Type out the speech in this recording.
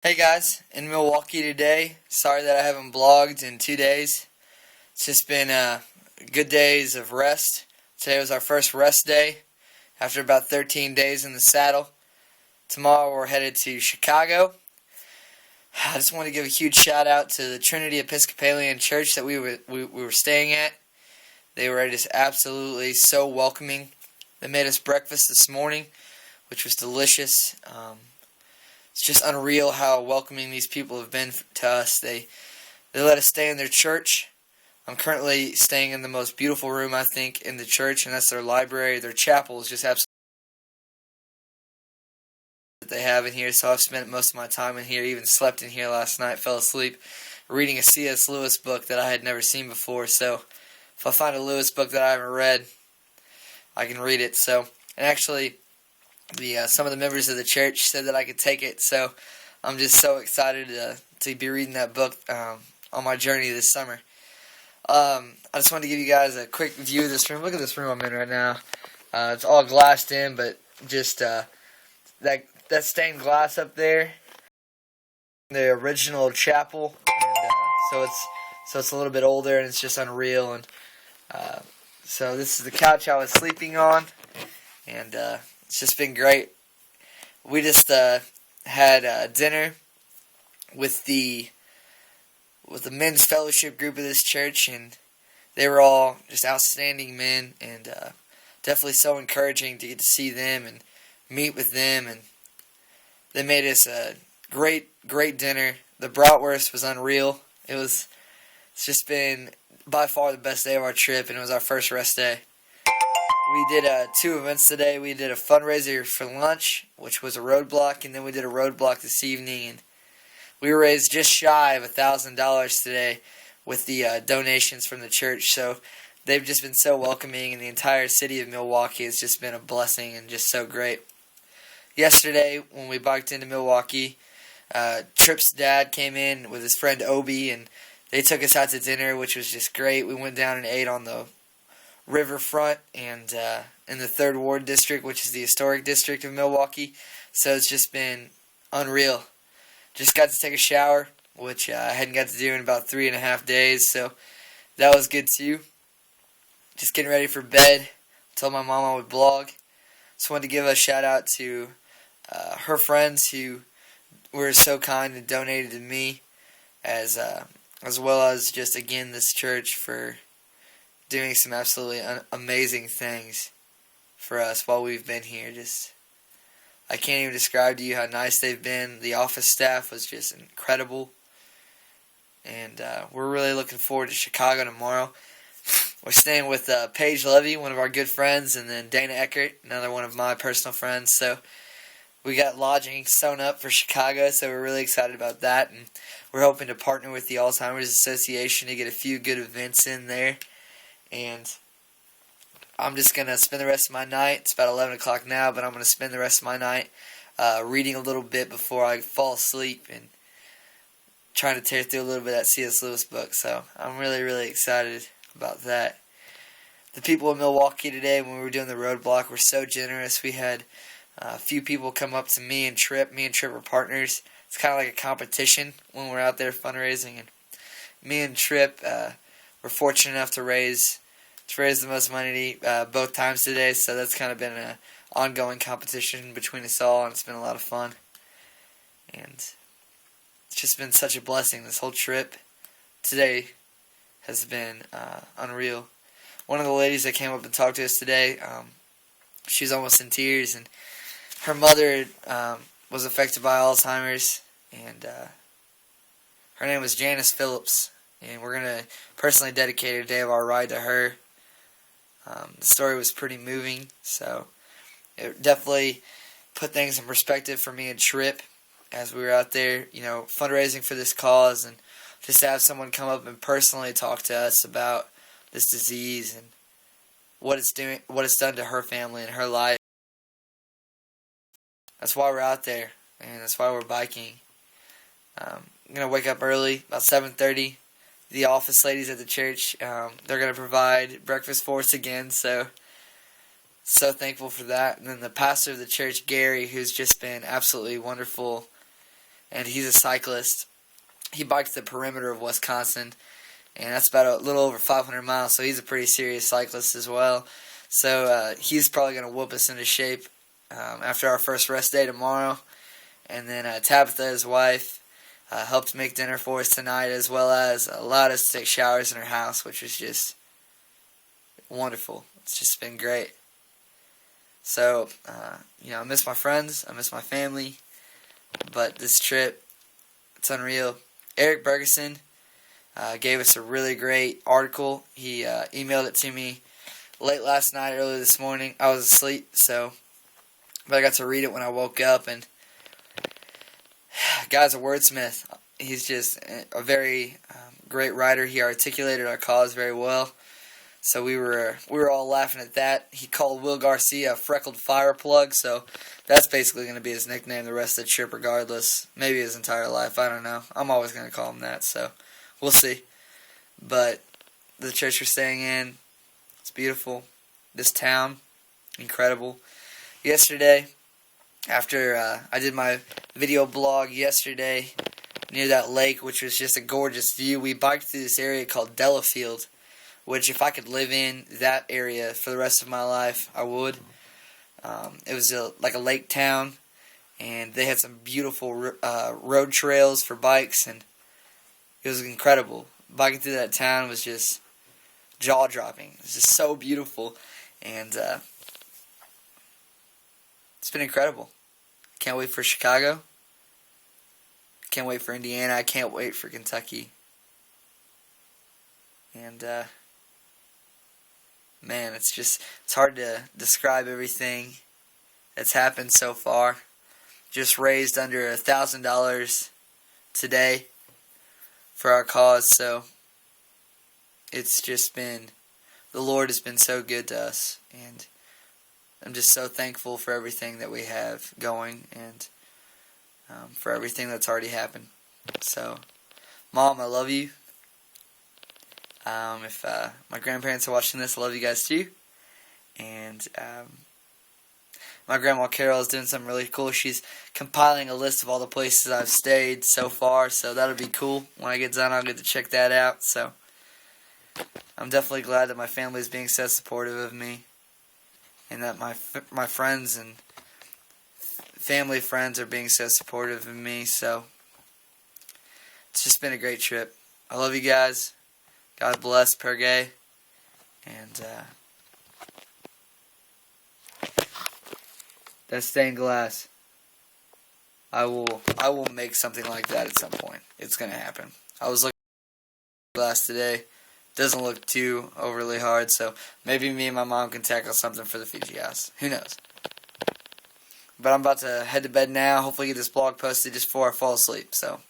Hey guys, in Milwaukee today. Sorry that I haven't blogged in 2 days. It's just been good days of rest. Today was our first rest day after about 13 days in the saddle. Tomorrow we're headed to Chicago. I just want to give a huge shout out to the Trinity Episcopalian Church that we were staying at. They were just absolutely so welcoming. They made us breakfast this morning, which was delicious. It's just unreal how welcoming these people have been to us. They let us stay in their church. I'm currently staying in the most beautiful room, I think, in the church, and that's their library. Their chapel is just absolutely that they have in here, so I've spent most of my time in here, even slept in here last night, fell asleep, reading a C.S. Lewis book that I had never seen before. So if I find a Lewis book that I haven't read, I can read it. So, and actually, some of the members of the church said that I could take it, so I'm just so excited to be reading that book on my journey this summer. I just wanted to give you guys a quick view of this room. Look at this room I'm in right now. It's all glassed in, but just that stained glass up there, the original chapel, and so it's a little bit older, and it's just unreal. And so this is the couch I was sleeping on, and it's just been great. We just had dinner with the men's fellowship group of this church, and they were all just outstanding men, and definitely so encouraging to get to see them and meet with them. And they made us a great dinner. The bratwurst was unreal. It's just been by far the best day of our trip, and it was our first rest day. We did 2 events today. We did a fundraiser for lunch, which was a roadblock, and then we did a roadblock this evening. And we raised just shy of $1,000 today with the donations from the church. So they've just been so welcoming, and the entire city of Milwaukee has just been a blessing and just so great. Yesterday, when we biked into Milwaukee, Tripp's dad came in with his friend Obi, and they took us out to dinner, which was just great. We went down and ate on the riverfront and in the 3rd Ward District, which is the historic district of Milwaukee. So it's just been unreal. Just got to take a shower, which I hadn't got to do in about 3.5 days, so that was good too. Just getting ready for bed. Told my mom I would blog. Just wanted to give a shout out to her friends who were so kind and donated to me, as well as just again this church for doing some absolutely amazing things for us while we've been here. I can't even describe to you how nice they've been. The office staff was just incredible, and we're really looking forward to Chicago tomorrow. We're staying with Paige Levy, one of our good friends, and then Dana Eckert, another one of my personal friends. So we got lodging sewn up for Chicago, so we're really excited about that, and we're hoping to partner with the Alzheimer's Association to get a few good events in there. And I'm just going to spend the rest of my night. It's about 11 o'clock now, but I'm going to spend the rest of my night reading a little bit before I fall asleep and trying to tear through a little bit of that C.S. Lewis book. So I'm really excited about that. The people in Milwaukee today, when we were doing the roadblock, were so generous. We had a few people come up to me and Tripp. Me and Tripp are partners. It's kind of like a competition when we're out there fundraising. And me and Tripp were fortunate enough to raise the most money both times today, so that's kind of been an ongoing competition between us all, and it's been a lot of fun. And it's just been such a blessing. This whole trip today has been unreal. One of the ladies that came up and talked to us today, she's almost in tears, and her mother was affected by Alzheimer's, and her name was Janice Phillips, and we're going to personally dedicate a day of our ride to her. The story was pretty moving, so it definitely put things in perspective for me and Tripp as we were out there, fundraising for this cause, and just to have someone come up and personally talk to us about this disease and what it's done to her family and her life. That's why we're out there, and that's why we're biking. I'm going to wake up early, about 7:30. The office ladies at the church, they're going to provide breakfast for us again, so thankful for that. And then the pastor of the church, Gary, who's just been absolutely wonderful and he's a cyclist. He bikes the perimeter of Wisconsin, and that's about a little over 500 miles, so he's a pretty serious cyclist as well. So he's probably going to whoop us into shape after our first rest day tomorrow. And then Tabitha, his wife, helped make dinner for us tonight, as well as allowed us to take showers in her house, which was just wonderful. It's just been great. So, I miss my friends, I miss my family, but this trip, it's unreal. Eric Bergeson gave us a really great article. He emailed it to me late last night, early this morning. I was asleep, but I got to read it when I woke up, and guy's a wordsmith. He's just a very great writer. He articulated our cause very well. So we were all laughing at that. He called Will Garcia a freckled fire plug, so that's basically going to be his nickname the rest of the trip regardless. Maybe his entire life, I don't know. I'm always going to call him that, so we'll see. But the church we're staying in, it's beautiful. This town, incredible. Yesterday, after I did my video blog yesterday near that lake, which was just a gorgeous view, we biked through this area called Delafield, which if I could live in that area for the rest of my life, I would. It was like a lake town, and they had some beautiful road trails for bikes, and it was incredible. Biking through that town was just jaw-dropping. It was just so beautiful, and it's been incredible. Can't wait for Chicago. Can't wait for Indiana. I can't wait for Kentucky. And man, it's hard to describe everything that's happened so far. Just raised under $1,000 today for our cause, so it's just been, the Lord has been so good to us, and I'm just so thankful for everything that we have going, and for everything that's already happened. So, Mom, I love you. If my grandparents are watching this, I love you guys too. And my grandma Carol is doing something really cool. She's compiling a list of all the places I've stayed so far, so that'll be cool. When I get done, I'll get to check that out. So I'm definitely glad that my family is being so supportive of me, and that my friends and family friends are being so supportive of me. So it's just been a great trip. I love you guys. God bless Pergay, and that stained glass, I will make something like that at some point. It's gonna happen. I was looking at glass today. Doesn't look too overly hard, so maybe me and my mom can tackle something for the Fiji house. Who knows? But I'm about to head to bed now. Hopefully get this blog posted just before I fall asleep. So